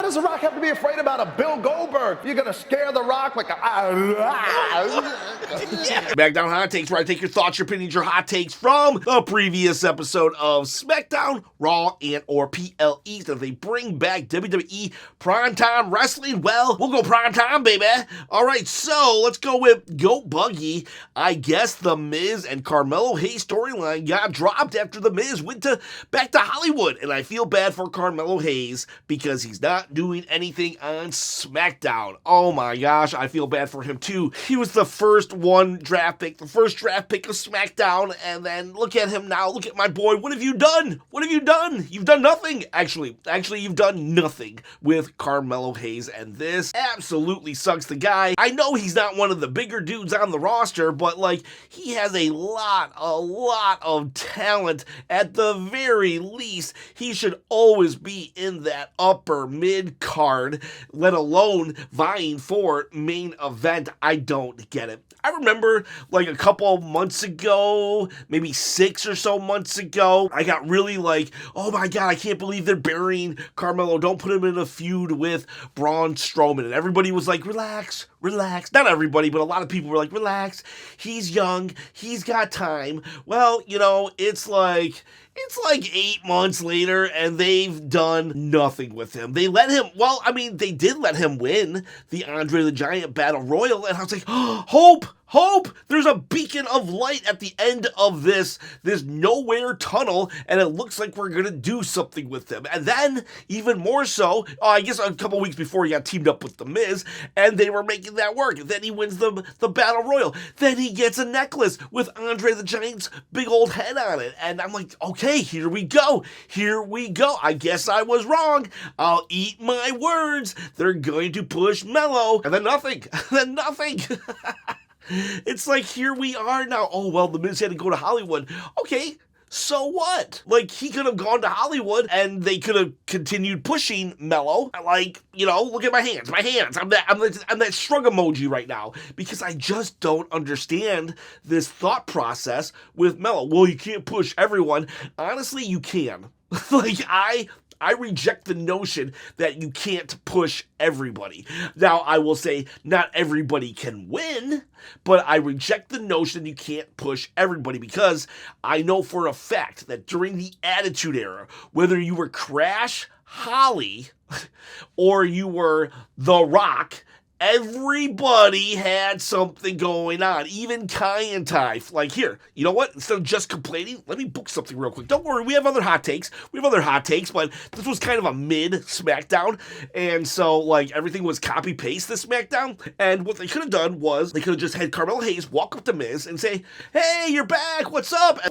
does The Rock have to be afraid about a Bill Goldberg? You're gonna scare The Rock like a... SmackDown Hot Takes, where I take your thoughts, your opinions, your hot takes from the previous episode of SmackDown, Raw, and or PLEs as they bring back WWE Primetime Wrestling. Well, we'll go primetime, baby. All right, so let's go with Goat Buggy. I guess the Miz and Carmelo Hayes storyline got dropped after the Miz went back to Hollywood, and I feel bad for Carmelo Hayes because he's not doing anything on SmackDown. Oh my gosh, I feel bad for him too. He was the first draft pick of SmackDown, and then look at him now. Look at my boy. What have you done? What have you done? You've done nothing. Actually, you've done nothing with Carmelo Hayes, and this absolutely sucks. The guy, I know he's not one of the bigger dudes on the roster, but like, he has a lot of talent. At the very least, he should always be in that upper mid card, let alone vying for main event. I don't get it. I remember like a couple of months ago, maybe 6 or so months ago, I got really like, oh my god, I can't believe they're burying Carmelo. Don't put him in a feud with Braun Strowman. And everybody was like, relax. Not everybody, but a lot of people were like, relax. He's young. He's got time. Well, you know, it's like 8 months later, and they've done nothing with him. They let him, they did let him win the Andre the Giant Battle Royal, and I was like, oh, hope! There's a beacon of light at the end of this nowhere tunnel, and it looks like we're gonna do something with him. And then, even more so, I guess a couple weeks before he got teamed up with The Miz, and they were making that work. Then he wins the Battle Royal. Then he gets a necklace with Andre the Giant's big old head on it. And I'm like, okay, here we go. I guess I was wrong. I'll eat my words. They're going to push Melo. And then nothing. It's like, here we are now. Oh, well, The Miz had to go to Hollywood. Okay, so what? Like, he could have gone to Hollywood and they could have continued pushing Melo. Like, you know, look at my hands. I'm that shrug emoji right now because I just don't understand this thought process with Melo. Well, you can't push everyone. Honestly, you can. Like, I reject the notion that you can't push everybody. Now, I will say not everybody can win, but I reject the notion you can't push everybody because I know for a fact that during the Attitude Era, whether you were Crash Holly or you were The Rock, everybody had something going on, even Kai and Ty. Like, here, you know what? Instead of just complaining, let me book something real quick. Don't worry, we have other hot takes, but this was kind of a mid-SmackDown, and so, like, everything was copy-paste this SmackDown, and what they could have done was, they could have just had Carmelo Hayes walk up to Miz and say, hey, you're back, what's up?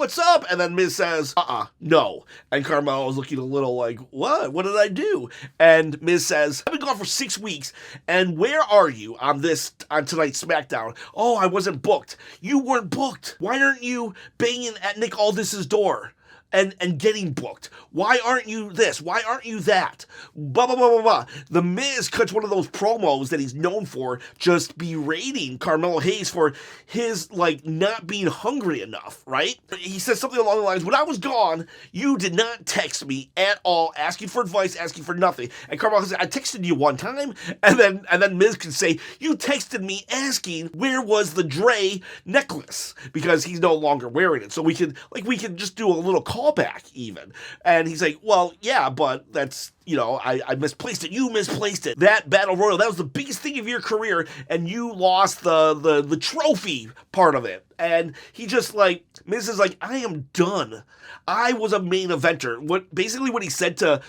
And then Miz says, no. And Carmelo was looking a little like, what? What did I do? And Miz says, I've been gone for 6 weeks, and where are you on tonight's SmackDown? Oh, I wasn't booked. You weren't booked. Why aren't you banging at Nick Aldis's door and getting booked? Why aren't you this? Why aren't you that? Blah, blah, blah, blah, blah. The Miz cuts one of those promos that he's known for, just berating Carmelo Hayes for his, like, not being hungry enough, right? He says something along the lines, when I was gone, you did not text me at all, asking for advice, asking for nothing. And Carmelo says, I texted you one time, and then Miz can say, you texted me asking where was the Dre necklace, because he's no longer wearing it. So we can just do a little callback even. And he's like, well, yeah, but that's, you know, I misplaced it. You misplaced it. That Battle Royal, that was the biggest thing of your career, and you lost the trophy part of it. And he just like, Miz is like, I am done. I was a main eventer. What he said to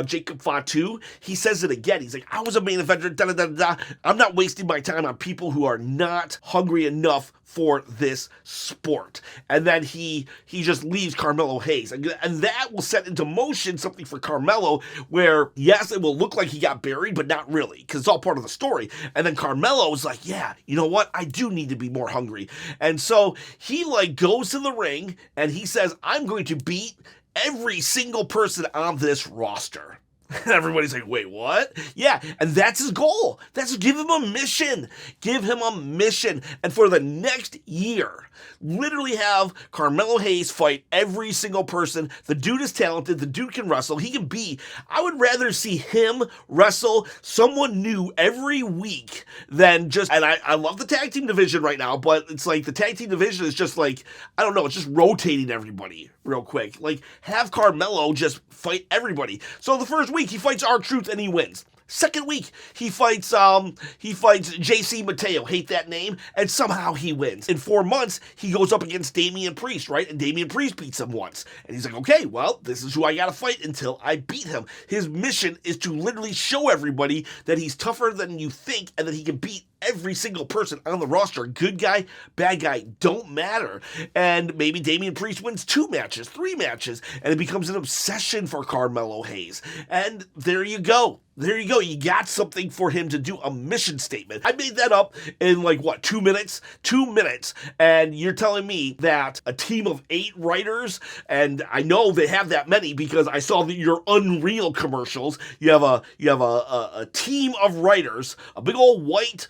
Jacob Fatu, he says it again. He's like, I was a main eventer. Da, da, da, da. I'm not wasting my time on people who are not hungry enough for this sport. And then he just leaves Carmelo Hayes. And that will set into motion something for Carmelo where, yes, it will look like he got buried, but not really, because it's all part of the story. And then Carmelo is like, yeah, you know what? I do need to be more hungry. And so he like goes to the ring and he says, I'm going to beat every single person on this roster. Everybody's like, wait, what? Yeah, and that's his goal. Give him a mission. Give him a mission. And for the next year, literally have Carmelo Hayes fight every single person. The dude is talented. The dude can wrestle. He can be. I would rather see him wrestle someone new every week than just, and I love the tag team division right now, but it's like the tag team division is just like, I don't know, it's just rotating everybody real quick. Like, have Carmelo just fight everybody. So the first week he fights R-Truth and he wins. Second week, he fights JC Mateo, hate that name, and somehow he wins. In 4 months, he goes up against Damian Priest, right? And Damian Priest beats him once. And he's like, okay, well, this is who I gotta fight until I beat him. His mission is to literally show everybody that he's tougher than you think and that he can beat every single person on the roster. Good guy, bad guy, don't matter. And maybe Damian Priest wins 2 matches, 3 matches, and it becomes an obsession for Carmelo Hayes. And there you go. There you go. You got something for him to do, a mission statement. I made that up in 2 minutes? 2 minutes. And you're telling me that a team of 8 writers, and I know they have that many because I saw your Unreal commercials. You have a team of writers, a big old white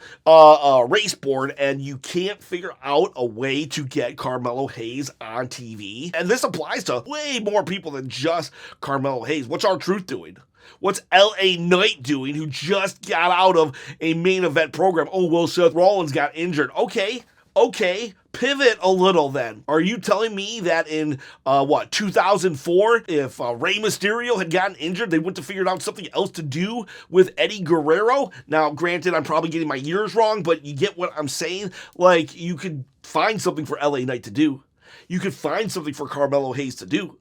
race board, and you can't figure out a way to get Carmelo Hayes on TV. And this applies to way more people than just Carmelo Hayes. What's R-Truth doing? What's LA Knight doing, who just got out of a main event program? Oh, well, Seth Rollins got injured. Okay, pivot a little then. Are you telling me that in, 2004, if Rey Mysterio had gotten injured, they wouldn't have figured out something else to do with Eddie Guerrero? Now, granted, I'm probably getting my years wrong, but you get what I'm saying? Like, you could find something for LA Knight to do. You could find something for Carmelo Hayes to do.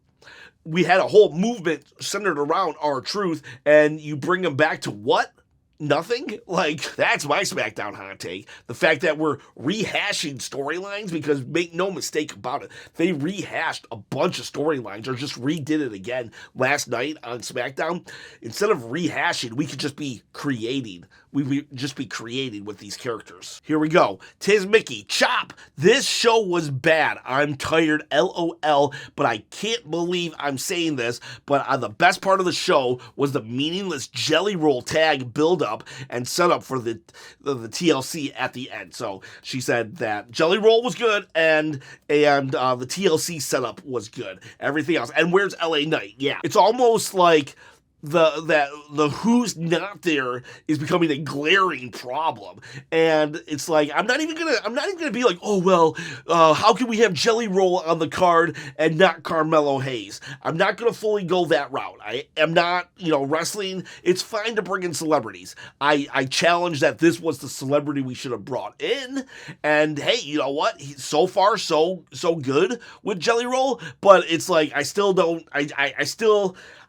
We had a whole movement centered around R-Truth, and you bring him back to what? Nothing? Like, that's my SmackDown hot take. The fact that we're rehashing storylines, because make no mistake about it, they rehashed a bunch of storylines or just redid it again last night on SmackDown. Instead of rehashing, we could just be creating. We would just be creating with these characters. Here we go. Tiz Mickey, Chop. This show was bad. I'm tired, LOL, but I can't believe I'm saying this, but the best part of the show was the meaningless jelly roll tag build-up and setup for the TLC at the end. So she said that jelly roll was good and the TLC setup was good. Everything else. And where's LA Knight? Yeah. It's almost like the who's not there is becoming a glaring problem, and it's like I'm not even gonna be like, oh well, how can we have Jelly Roll on the card and not Carmelo Hayes? I'm not gonna fully go that route. I am not, wrestling. It's fine to bring in celebrities. I challenge that this was the celebrity we should have brought in, and hey, you know what? So far so good with Jelly Roll, but it's like I still don't.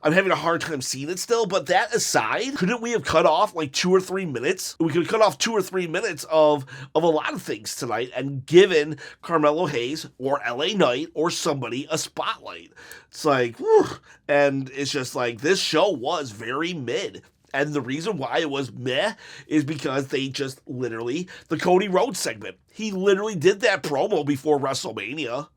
I'm having a hard time seeing it still, but that aside, couldn't we have cut off 2 or 3 minutes? We could have cut off 2 or 3 minutes of a lot of things tonight and given Carmelo Hayes or LA Knight or somebody a spotlight. It's like, whew. And it's just like, this show was very mid. And the reason why it was meh is because they just literally, the Cody Rhodes segment, he literally did that promo before WrestleMania.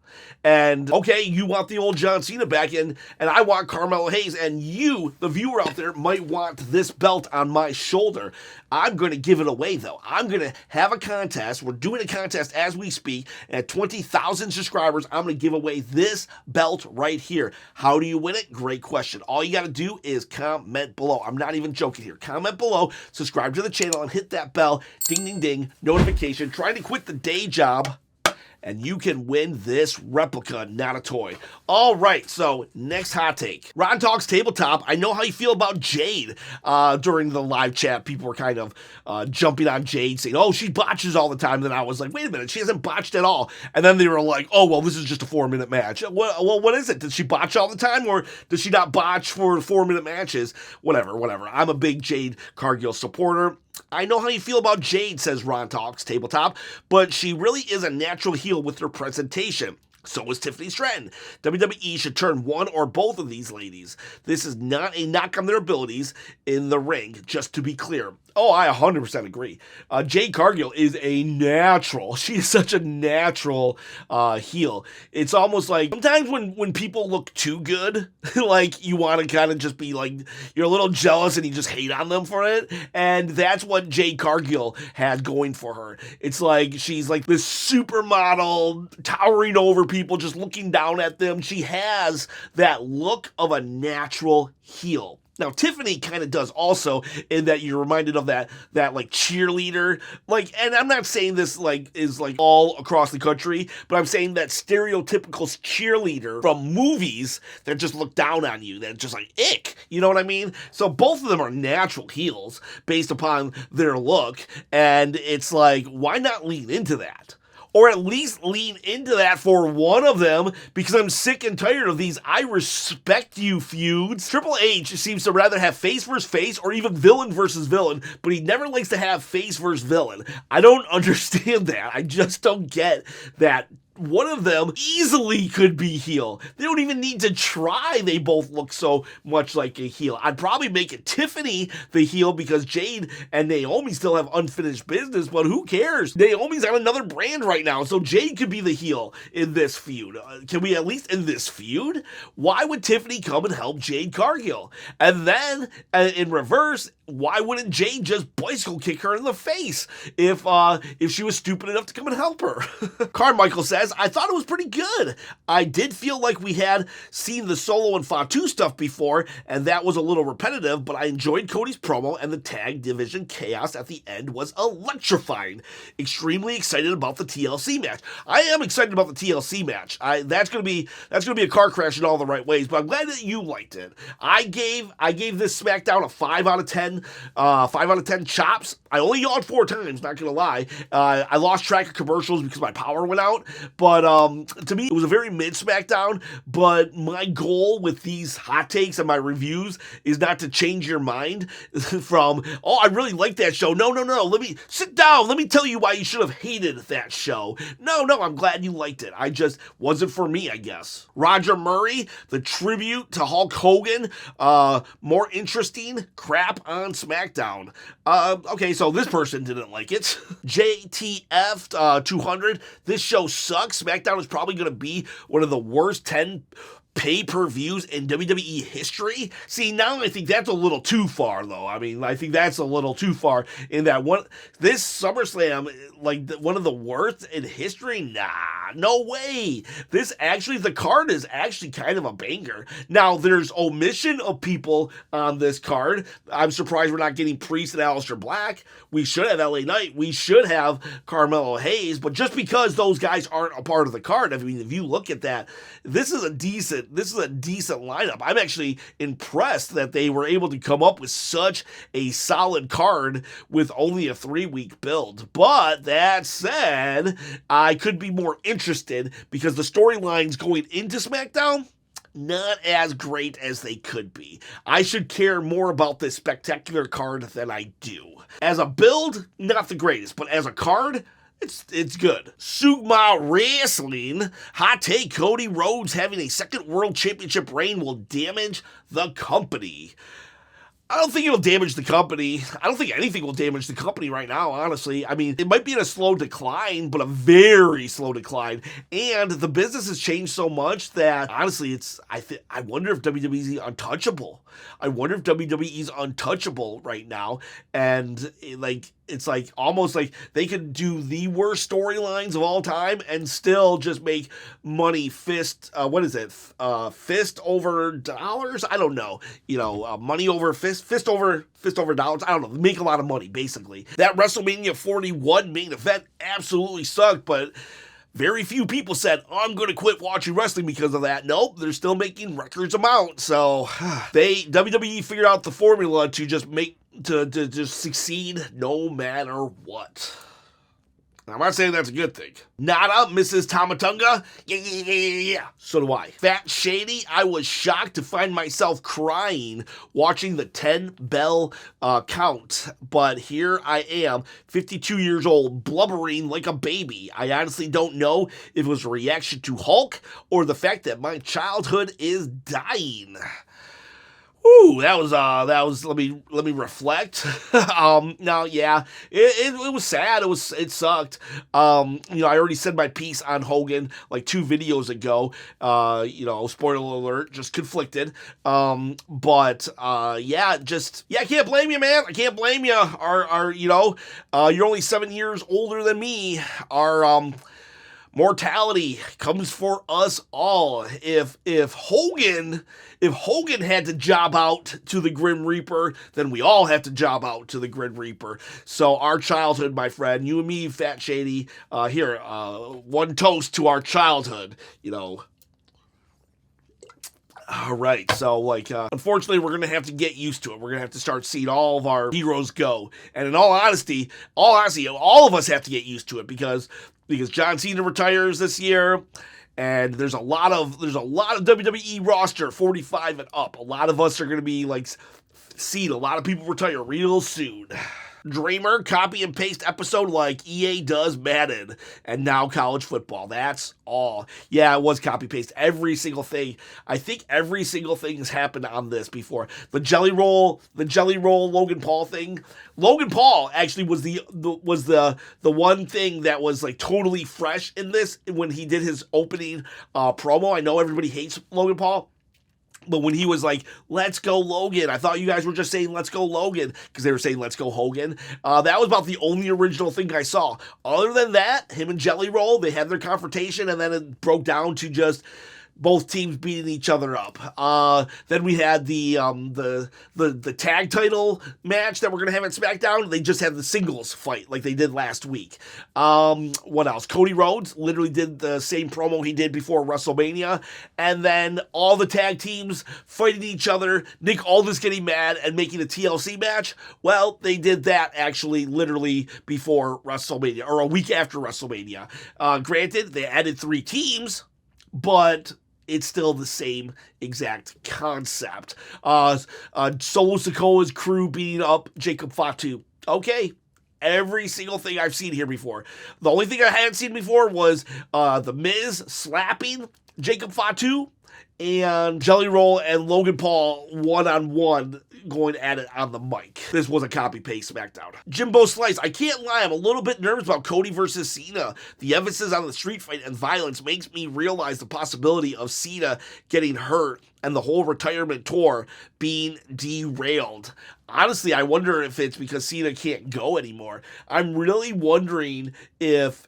And okay, you want the old John Cena back in, and I want Carmelo Hayes, and you, the viewer out there, might want this belt on my shoulder. I'm going to give it away, though. I'm going to have a contest. We're doing a contest as we speak. At 20,000 subscribers, I'm going to give away this belt right here. How do you win it? Great question. All you got to do is comment below. I'm not even joking here. Comment below, subscribe to the channel, and hit that bell. Ding, ding, ding. Notification. Trying to quit the day job, and you can win this replica, not a toy. All right, so next hot take. Ron Talks Tabletop. I know how you feel about Jade. During the live chat, people were kind of jumping on Jade, saying, oh, she botches all the time. Then I was like, wait a minute, she hasn't botched at all. And then they were like, oh, well, this is just a 4-minute match. Well, what is it? Does she botch all the time, or does she not botch for 4-minute matches? Whatever. I'm a big Jade Cargill supporter. I know how you feel about Jade, says Ron Talks Tabletop, but she really is a natural heel with her presentation. So is Tiffany Stratton. WWE should turn one or both of these ladies. This is not a knock on their abilities in the ring, just to be clear. Oh, I 100% agree. Jade Cargill is a natural. She is such a natural heel. It's almost like sometimes when people look too good, like you want to kind of just be like, you're a little jealous and you just hate on them for it. And that's what Jade Cargill had going for her. It's like she's like this supermodel towering over people, just looking down at them. She has that look of a natural heel. Now, Tiffany kind of does also, in that you're reminded of that like cheerleader, like, and I'm not saying this like is like all across the country, but I'm saying that stereotypical cheerleader from movies that just look down on you, that just like ick, you know what I mean? So both of them are natural heels based upon their look, and it's like, why not lean into that? Or at least lean into that for one of them, because I'm sick and tired of these I respect you feuds. Triple H seems to rather have face versus face or even villain versus villain, but he never likes to have face versus villain. I don't understand that. I just don't get that. One of them easily could be heel. They don't even need to try. They both look so much like a heel. I'd probably make it Tiffany the heel because Jade and Naomi still have unfinished business, but who cares? Naomi's on another brand right now, so Jade could be the heel in this feud. Can we at least in this feud? Why would Tiffany come and help Jade Cargill? And then, in reverse, why wouldn't Jade just bicycle kick her in the face if she was stupid enough to come and help her? Carmichael says, I thought it was pretty good. I did feel like we had seen the Solo and Fatu stuff before, and that was a little repetitive, but I enjoyed Cody's promo, and the tag division chaos at the end was electrifying. Extremely excited about the TLC match. I am excited about the TLC match. That's gonna be a car crash in all the right ways, but I'm glad that you liked it. I gave this SmackDown a 5 out of 10. 5 out of 10 chops. I only yawned 4 times, not gonna lie. I lost track of commercials because my power went out, but to me, it was a very mid SmackDown, but my goal with these hot takes and my reviews is not to change your mind from, oh, I really like that show. No, let me sit down. Let me tell you why you should have hated that show. No, I'm glad you liked it. I just wasn't for me, I guess. Roger Murray, the tribute to Hulk Hogan, more interesting crap on SmackDown. Okay, so this person didn't like it. JTF 200, this show sucks. SmackDown is probably going to be one of the worst 10 pay-per-views in WWE history. See, now I think that's a little too far, though. I mean, I think that's a little too far in that one. This SummerSlam, like one of the worst in history? Nah, no way. The card is actually kind of a banger. Now, there's omission of people on this card. I'm surprised we're not getting Priest and Aleister Black. We should have LA Knight. We should have Carmelo Hayes. But just because those guys aren't a part of the card, I mean, if you look at that, this is a decent lineup. I'm actually impressed that they were able to come up with such a solid card with only a 3-week build. But that said, I could be more interested because the storylines going into SmackDown, not as great as they could be. I should care more about this spectacular card than I do. As a build, not the greatest, but as a card, it's good. Sugma Wrestling, hot take, Cody Rhodes having a second world championship reign will damage the company. I don't think it'll damage the company. I don't think anything will damage the company right now, honestly. I mean, it might be in a slow decline, but a very slow decline. And the business has changed so much that, honestly, I wonder if WWE's untouchable. I wonder if WWE's untouchable right now. And, it's like almost like they could do the worst storylines of all time and still just make money fist over dollars? I don't know. Money over fist over dollars. I don't know. Make a lot of money, basically. That WrestleMania 41 main event absolutely sucked, but very few people said, oh, I'm going to quit watching wrestling because of that. Nope, they're still making records amount. So WWE figured out the formula to just succeed no matter what. I'm not saying that's a good thing. Nada, Mrs. Tamatunga? Yeah. So do I. Fat Shady, I was shocked to find myself crying watching the 10 bell count. But here I am, 52 years old, blubbering like a baby. I honestly don't know if it was a reaction to Hulk or the fact that my childhood is dying. Ooh, that was. Let me reflect. Now, yeah, it was sad. It sucked. I already said my piece on Hogan like 2 videos ago. Spoiler alert, just conflicted. Yeah, I can't blame you, man. I can't blame you. You're only 7 years older than me. Mortality comes for us all. If Hogan had to job out to the Grim Reaper, then we all have to job out to the Grim Reaper. So our childhood, my friend, you and me, Fat Shady, one toast to our childhood, All right, so unfortunately, we're gonna have to get used to it. We're gonna have to start seeing all of our heroes go, and in all honesty, all of us have to get used to it because John Cena retires this year, and there's a lot of WWE roster 45 and up. A lot of us are gonna be seeing a lot of people retire real soon. Dreamer, copy and paste episode like EA does Madden, and now college football. That's all. Yeah, it was copy paste. Every single thing. I think every single thing has happened on this before. The jelly roll Logan Paul thing. Logan Paul actually was the one thing that was totally fresh in this when he did his opening promo. I know everybody hates Logan Paul. But when he was like, let's go Logan, I thought you guys were just saying let's go Logan because they were saying let's go Hogan. That was about the only original thing I saw. Other than that, him and Jelly Roll, they had their confrontation and then it broke down to just both teams beating each other up. Then we had the tag title match that we're gonna have at SmackDown. They just had the singles fight like they did last week. What else? Cody Rhodes literally did the same promo he did before WrestleMania, and then all the tag teams fighting each other. Nick Aldis getting mad and making a TLC match. Well, they did that actually literally before WrestleMania or a week after WrestleMania. Granted, they added 3 teams, but it's still the same exact concept. Solo Sikoa's crew beating up Jacob Fatu. Okay. Every single thing I've seen here before. The only thing I hadn't seen before was The Miz slapping Jacob Fatu and Jelly Roll and Logan Paul one-on-one going at it on the mic. This was a copy-paste SmackDown. Jimbo Slice, I can't lie, I'm a little bit nervous about Cody versus Cena. The emphasis on the street fight and violence makes me realize the possibility of Cena getting hurt and the whole retirement tour being derailed. Honestly, I wonder if it's because Cena can't go anymore. I'm really wondering if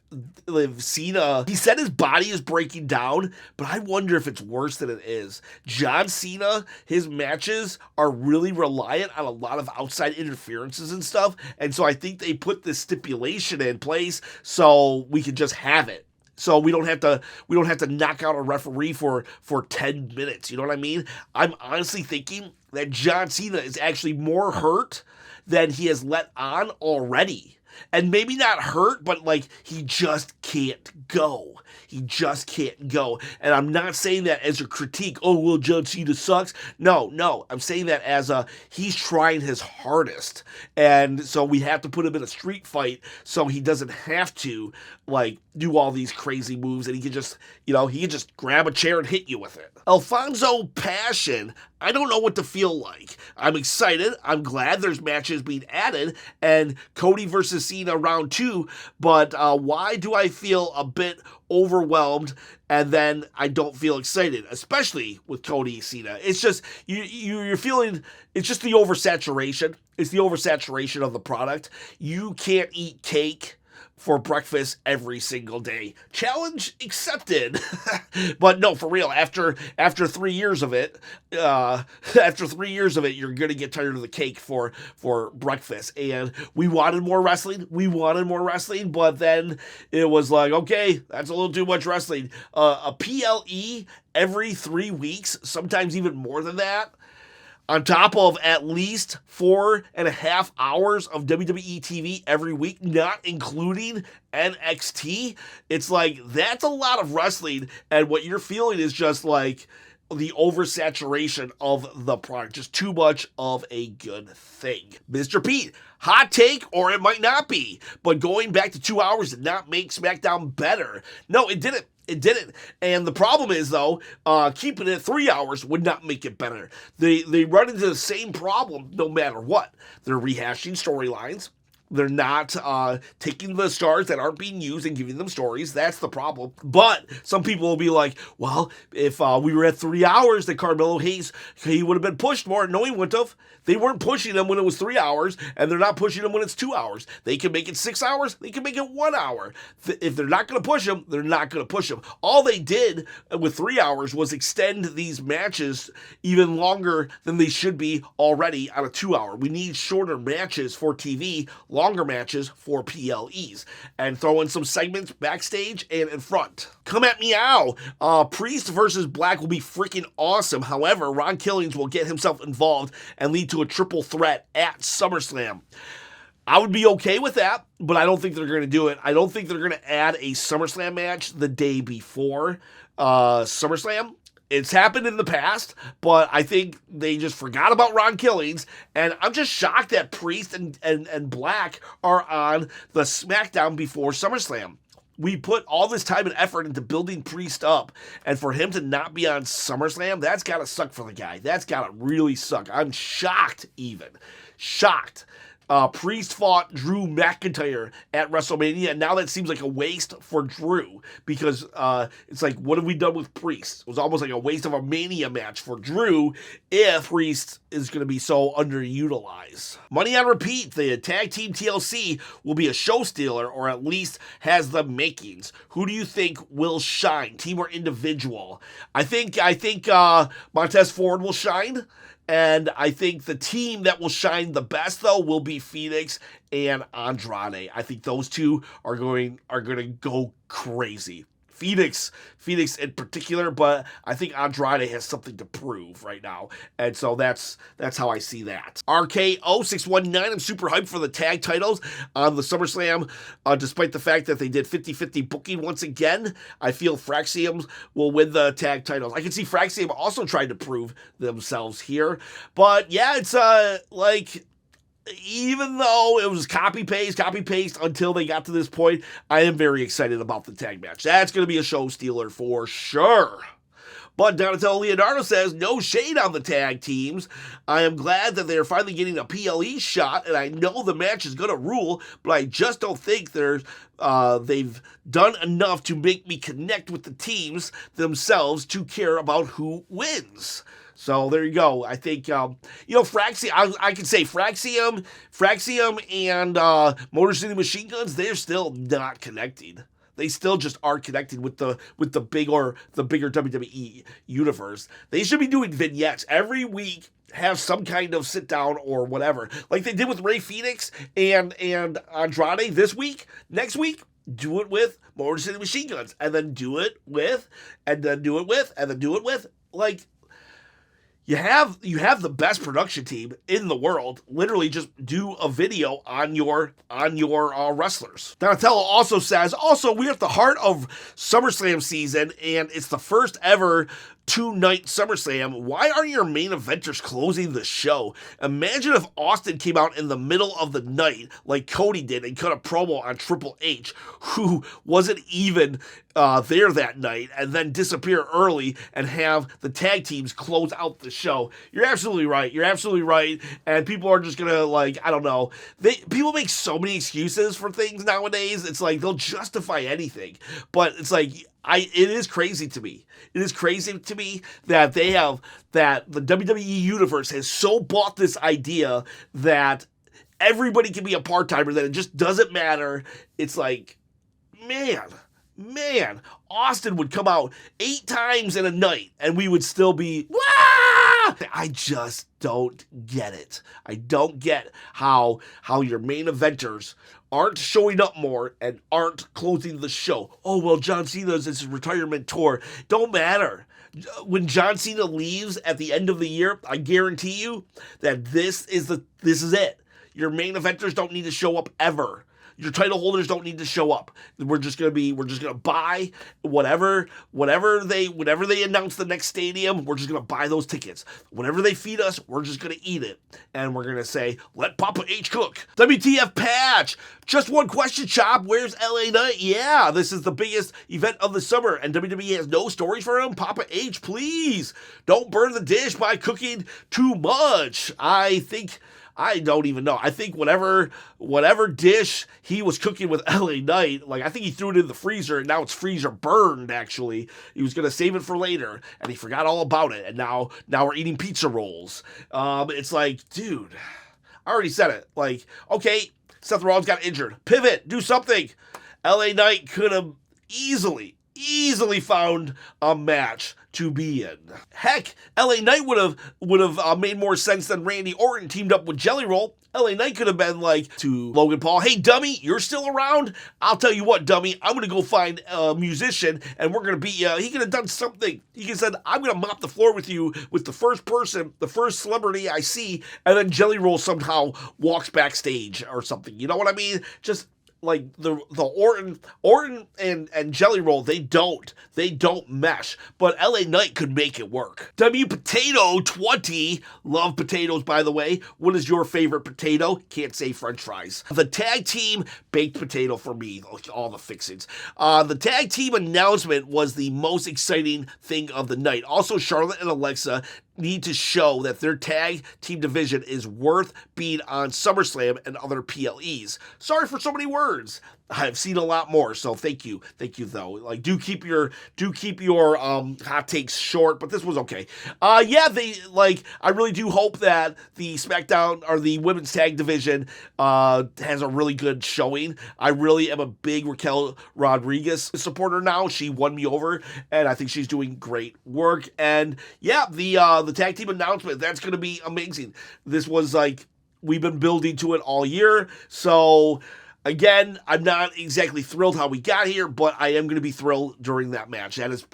Cena, he said his body is breaking down, but I wonder if it's worse than it is. John Cena, his matches are really reliant on a lot of outside interferences and stuff, and so I think they put this stipulation in place so we can just have it. So we don't have to knock out a referee for 10 minutes. You know what I mean? I'm honestly thinking that John Cena is actually more hurt than he has let on already. And maybe not hurt, but he just can't go. He just can't go. And I'm not saying that as a critique, oh, well, John Cena sucks. No. I'm saying that as he's trying his hardest. And so we have to put him in a street fight so he doesn't have to, do all these crazy moves. And he can just, he can just grab a chair and hit you with it. Alfonso Passion, I don't know what to feel like. I'm excited. I'm glad there's matches being added and Cody versus Cena round 2, but why do I feel a bit overwhelmed and then I don't feel excited, especially with Cody Cena? It's just, you're feeling, it's just the oversaturation. It's the oversaturation of the product. You can't eat cake for breakfast every single day. Challenge accepted. But no, for real, after 3 years of it, you're gonna get tired of the cake for breakfast. And we wanted more wrestling, but then it was like, okay, that's a little too much wrestling. A PLE every 3 weeks, sometimes even more than that. on top of at least 4.5 hours of WWE TV every week, not including NXT. It's like, that's a lot of wrestling, and what you're feeling is just like the oversaturation of the product, just too much of a good thing. Mr. Pete, hot take, or it might not be, but going back to 2 hours did not make SmackDown better. No, it didn't. It didn't. And the problem is, though, keeping it 3 hours would not make it better. They run into the same problem no matter what. They're rehashing storylines. They're not taking the stars that aren't being used and giving them stories. That's the problem. But some people will be like, well, if we were at 3 hours, then Carmelo Hayes, he would have been pushed more. No, he wouldn't have. They weren't pushing him when it was 3 hours, and they're not pushing him when it's 2 hours. They can make it 6 hours. They can make it 1 hour. If they're not going to push him, they're not going to push him. All they did with 3 hours was extend these matches even longer than they should be already on a 2 hour. We need shorter matches for TV, longer matches for PLEs, and throw in some segments backstage and in front. Come at me, ow. Priest versus Black will be freaking awesome. However, Ron Killings will get himself involved and lead to a triple threat at SummerSlam. I would be okay with that, but I don't think they're going to do it. I don't think they're going to add a SummerSlam match the day before SummerSlam. It's happened in the past, but I think they just forgot about Ron Killings, and I'm just shocked that Priest and Black are on the SmackDown before SummerSlam. We put all this time and effort into building Priest up, and for him to not be on SummerSlam, that's got to suck for the guy. That's got to really suck. I'm shocked, even. Shocked. Priest fought Drew McIntyre at WrestleMania, and now that seems like a waste for Drew, because it's like, what have we done with Priest? It was almost like a waste of a Mania match for Drew if Priest is going to be so underutilized. Money on repeat, the tag team TLC will be a show stealer, or at least has the makings. Who do you think will shine, team or individual? I think Montez Ford will shine. And I think the team that will shine the best, though, will be Phoenix and Andrade. I think those two are going to go crazy. Phoenix in particular, but I think Andrade has something to prove right now. And so that's how I see that. RK0619, I'm super hyped for the tag titles on the SummerSlam, despite the fact that they did 50-50 booking once again. I feel Fraxium will win the tag titles. I can see Fraxium also trying to prove themselves here. But yeah, it's like, even though it was copy paste until they got to this point, I am very excited about the tag match. That's going to be a show stealer for sure. But Donatello Leonardo says, no shade on the tag teams. I am glad that they're finally getting a PLE shot, and I know the match is going to rule, but I just don't think they've done enough to make me connect with the teams themselves to care about who wins. So there you go. I think, Fraxium, I can say Fraxium and Motor City Machine Guns, they're still not connecting. They still just aren't connected with the bigger WWE universe. They should be doing vignettes every week. Have some kind of sit down or whatever, like they did with Rey Fenix and Andrade this week. Next week, do it with Motor City Machine Guns, and then do it with, and then do it with, and then do it with. Like, you have the best production team in the world. Literally, just do a video on your wrestlers. Donatello also says, we're at the heart of SummerSlam season, and it's the first ever 2-night SummerSlam. Why aren't your main eventers closing the show? Imagine if Austin came out in the middle of the night like Cody did and cut a promo on Triple H, who wasn't even there that night, and then disappear early and have the tag teams close out the show. You're absolutely right. And people are just gonna, like, I don't know. People make so many excuses for things nowadays. It's like they'll justify anything. But it's like, it is crazy to me. It is crazy to me that that the WWE Universe has so bought this idea that everybody can be a part-timer, that it just doesn't matter. It's like, man, Austin would come out 8 times in a night and we would still be, wah! I just don't get it. I don't get how your main eventers aren't showing up more and aren't closing the show. Oh, well, John Cena's his retirement tour. Don't matter. when John Cena leaves at the end of the year, I guarantee you that this is it. Your main eventers don't need to show up ever. Your title holders don't need to show up. We're just gonna buy whatever they announce the next stadium. We're just gonna buy those tickets. Whatever they feed us, we're just gonna eat it, and we're gonna say, "Let Papa H cook." WTF patch. Just one question, Chop. Where's LA Knight? Yeah, this is the biggest event of the summer, and WWE has no stories for him. Papa H, please don't burn the dish by cooking too much. I don't even know. I think whatever dish he was cooking with LA Knight, like I think he threw it in the freezer and now it's freezer burned, actually. He was going to save it for later and he forgot all about it. And now we're eating pizza rolls. It's like, dude, I already said it. Like, okay, Seth Rollins got injured. Pivot, do something. LA Knight could have easily found a match to be in. Heck, LA Knight would have made more sense than Randy Orton teamed up with Jelly Roll. LA Knight could have been like to Logan Paul, "Hey, dummy, you're still around? I'll tell you what, dummy, I'm going to go find a musician and we're going to beat you." He could have done something. He could have said, "I'm going to mop the floor with you with the first person, the first celebrity I see," and then Jelly Roll somehow walks backstage or something. You know what I mean? Just like the Orton and Jelly Roll, they don't mesh, but LA Knight could make it work. W Potato 20, love potatoes, by the way. What is your favorite potato? Can't say French fries. The tag team baked potato for me, all the fixings. The tag team announcement was the most exciting thing of the night. Also, Charlotte and Alexa need to show that their tag team division is worth being on SummerSlam and other PLEs. Sorry for so many words. I've seen a lot more, so thank you though. Like, do keep your hot takes short, but this was okay. I really do hope that the SmackDown or the women's tag division has a really good showing. I really am a big Raquel Rodriguez supporter now. She won me over, and I think she's doing great work. And yeah, the tag team announcement, that's going to be amazing. This was like, we've been building to it all year, so again, I'm not exactly thrilled how we got here, but I am going to be thrilled during that match. That is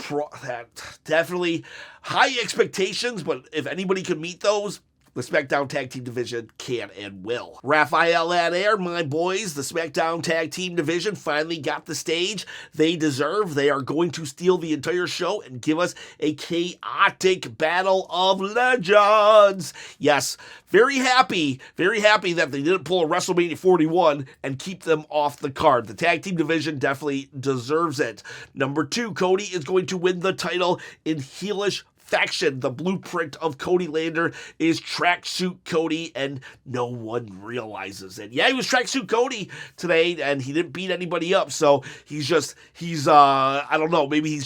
definitely high expectations, but if anybody could meet those, the SmackDown Tag Team Division can and will. Raphael at Air, my boys, the SmackDown Tag Team Division finally got the stage they deserve. They are going to steal the entire show and give us a chaotic battle of legends. Yes, very happy that they didn't pull a WrestleMania 41 and keep them off the card. The Tag Team Division definitely deserves it. Number 2, Cody is going to win the title in heelish faction. The blueprint of Cody Lander is Tracksuit Cody, and no one realizes it. Yeah, he was Tracksuit Cody today, and he didn't beat anybody up, so he's I don't know, maybe he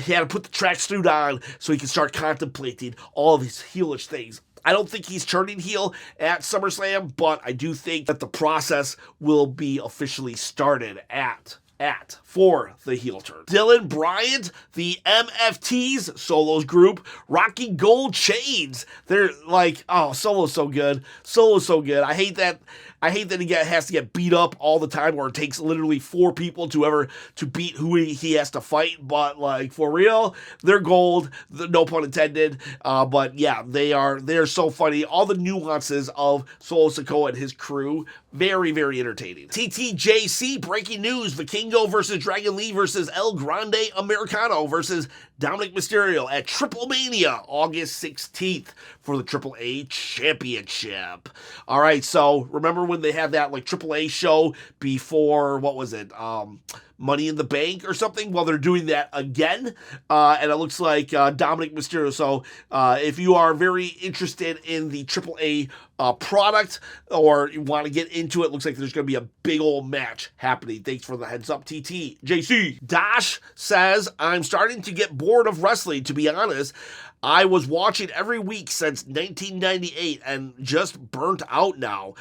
had to put the tracksuit on so he can start contemplating all of his heelish things. I don't think he's turning heel at SummerSlam, but I do think that the process will be officially started for the heel turn. Dylan Bryant, the MFTs, Solo's group, rocking gold chains. They're like, oh, Solo's so good. I hate that he has to get beat up all the time, or it takes literally 4 people to beat who he has to fight. But like, for real, they're gold. No pun intended. But yeah, they're so funny. All the nuances of Solo Sikoa and his crew, very, very entertaining. TTJC, breaking news: Vikingo versus Dragon Lee versus El Grande Americano versus Dominic Mysterio at Triple Mania, August 16th for the AAA Championship. All right, so remember when they had that like AAA show before, what was it, Money in the Bank or something? Well, they're doing that again, and it looks like Dominic Mysterio. So if you are very interested in the AAA product, or you want to get into it, looks like there's going to be a big old match happening. Thanks for the heads up, TT. JC. Dash says, I'm starting to get bored of wrestling, to be honest. I was watching every week since 1998 and just burnt out now.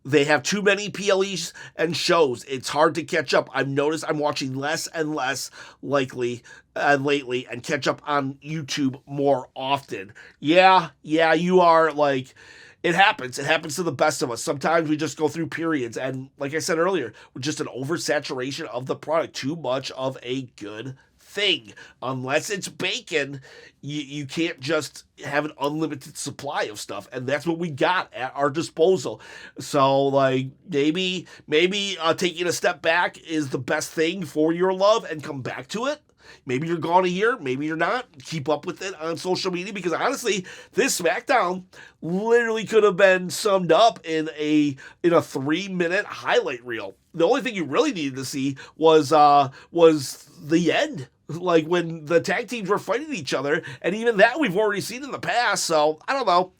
They have too many PLEs and shows. It's hard to catch up. I've noticed I'm watching less and less lately and catch up on YouTube more often. Yeah, you are like, it happens. It happens to the best of us. Sometimes we just go through periods, and like I said earlier, with just an oversaturation of the product, too much of a good thing. Unless it's bacon, you can't just have an unlimited supply of stuff, and that's what we got at our disposal. So, like, maybe taking a step back is the best thing for your love and come back to it. Maybe you're gone a year, maybe you're not. Keep up with it on social media, because honestly, this SmackDown literally could have been summed up in a 3-minute highlight reel. The only thing you really needed to see was the end, like when the tag teams were fighting each other, and even that we've already seen in the past. So I don't know.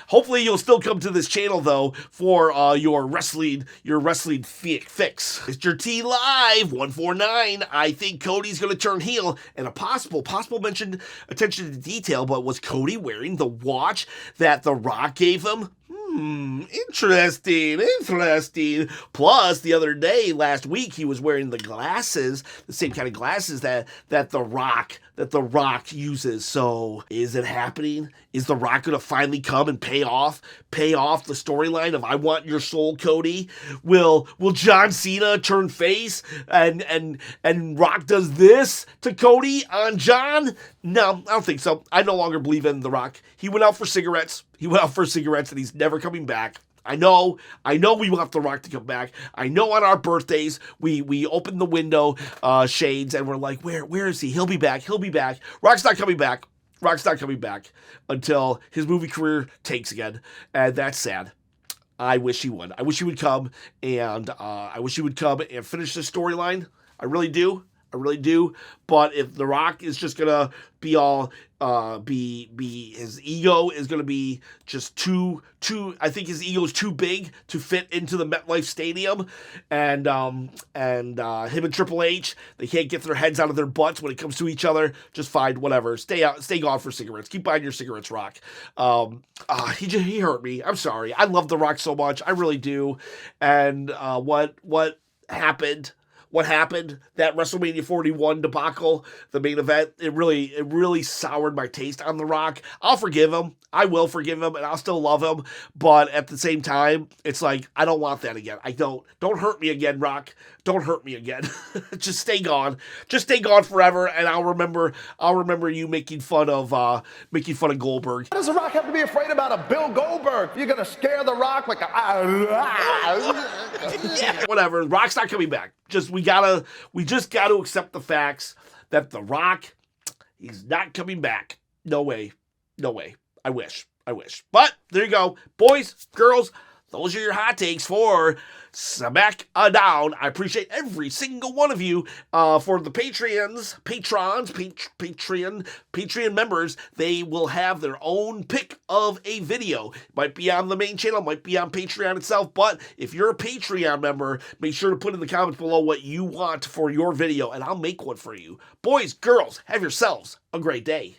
Hopefully you'll still come to this channel though for your wrestling fix. Mr. T Live 149. I think Cody's gonna turn heel, and a possible mention, attention to detail, but was Cody wearing the watch that The Rock gave him? Interesting. Plus, the other day, last week, he was wearing the glasses, the same kind of glasses that The Rock uses. So, is it happening? Is The Rock going to finally come and pay off the storyline of "I want your soul, Cody"? Will John Cena turn face and Rock does this to Cody on John? No, I don't think so. I no longer believe in The Rock. He went out for cigarettes. And he's never coming back. I know we want The Rock to come back. I know on our birthdays, we open the window shades and we're like, where is he? He'll be back. Rock's not coming back until his movie career takes again. And that's sad. I wish he would. I wish he would come and finish this storyline. I really do. But if The Rock is just gonna be all his ego is gonna be just too I think his ego is too big to fit into the MetLife Stadium, and him and Triple H, they can't get their heads out of their butts when it comes to each other. Just fine, whatever. Stay gone for cigarettes. Keep buying your cigarettes, Rock. He hurt me. I'm sorry. I love The Rock so much. I really do. And what happened? That WrestleMania 41 debacle, the main event, it really soured my taste on The Rock. I'll forgive him. I will forgive him, and I'll still love him. But at the same time, it's like, I don't want that again. I don't hurt me again, Rock. Don't hurt me again. Just stay gone. Just stay gone forever, and I'll remember you making fun of Goldberg. Why does The Rock have to be afraid about a Bill Goldberg? You're gonna scare The Rock like yeah, whatever. Rock's not coming back. We just gotta accept the facts that The Rock, he's not coming back. No way. I wish. But there you go. Boys, girls, those are your hot takes for SmackDown. I appreciate every single one of you. For the Patreon members, they will have their own pick of a video. Might be on the main channel, might be on Patreon itself, but if you're a Patreon member, make sure to put in the comments below what you want for your video, and I'll make one for you. Boys, girls, have yourselves a great day.